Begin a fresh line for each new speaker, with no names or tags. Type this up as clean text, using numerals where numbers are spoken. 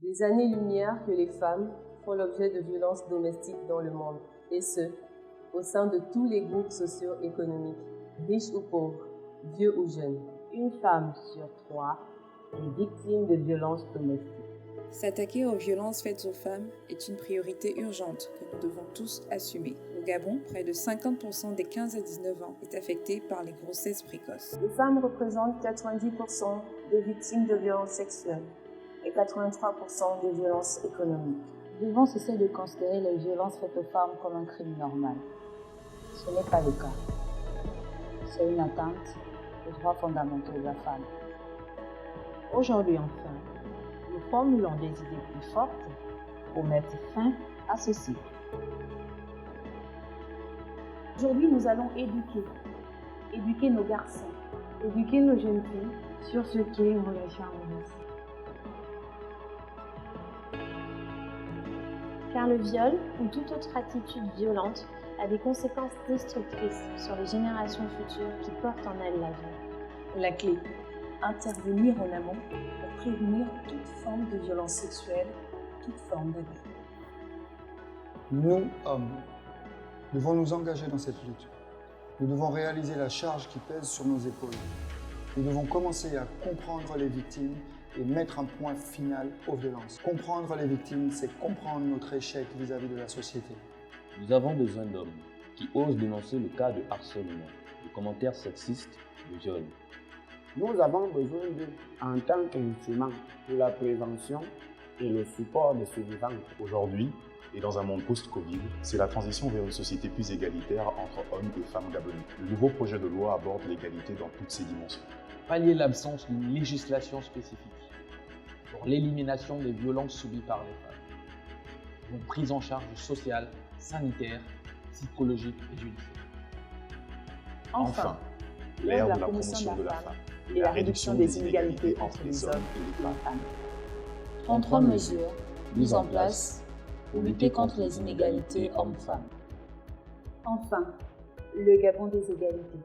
Des années-lumière que les femmes font l'objet de violences domestiques dans le monde, et ce, au sein de tous les groupes socio-économiques, riches ou pauvres, vieux ou jeunes.
Une femme sur 3 est victime de violences domestiques.
S'attaquer aux violences faites aux femmes est une priorité urgente que nous devons tous assumer. Au Gabon, près de 50% des 15 à 19 ans est affecté par les grossesses précoces.
Les femmes représentent 90% des victimes de violences sexuelles et 83% des violences économiques.
Nous devons cesser de considérer les violences faites aux femmes comme un crime normal. Ce n'est pas le cas. C'est une atteinte aux droits fondamentaux de la femme. Aujourd'hui enfin, nous formulons des idées plus fortes pour mettre fin à ceci.
Aujourd'hui, nous allons éduquer nos garçons, éduquer nos jeunes filles sur ce qu'est une relation amoureuse. Car le viol ou toute autre attitude violente a des conséquences destructrices sur les générations futures qui portent en elles la vie.
La clé, intervenir en amont pour prévenir toute forme de violence sexuelle, toute forme d'abus.
Nous, hommes, devons nous engager dans cette lutte. Nous devons réaliser la charge qui pèse sur nos épaules. Nous devons commencer à comprendre les victimes et mettre un point final aux violences. Comprendre les victimes, c'est comprendre notre échec vis-à-vis de la société.
Nous avons besoin d'hommes qui osent dénoncer le cas de harcèlement, de commentaires sexistes, de viol.
Nous avons besoin d'eux en tant qu'instrument pour la prévention et le support des survivants.
Aujourd'hui, et dans un monde post-Covid, c'est la transition vers une société plus égalitaire entre hommes et femmes gabonais. Le nouveau projet de loi aborde l'égalité dans toutes ses dimensions.
Pallier l'absence d'une législation spécifique pour l'élimination des violences subies par les femmes. Une prise en charge sociale, sanitaire, psychologique et judiciaire.
Enfin, l'ère de la promotion de la femme et la réduction des inégalités entre les hommes et les femmes.
33 mesures mises en place pour lutter contre les inégalités hommes-femmes.
Enfin, le Gabon des égalités.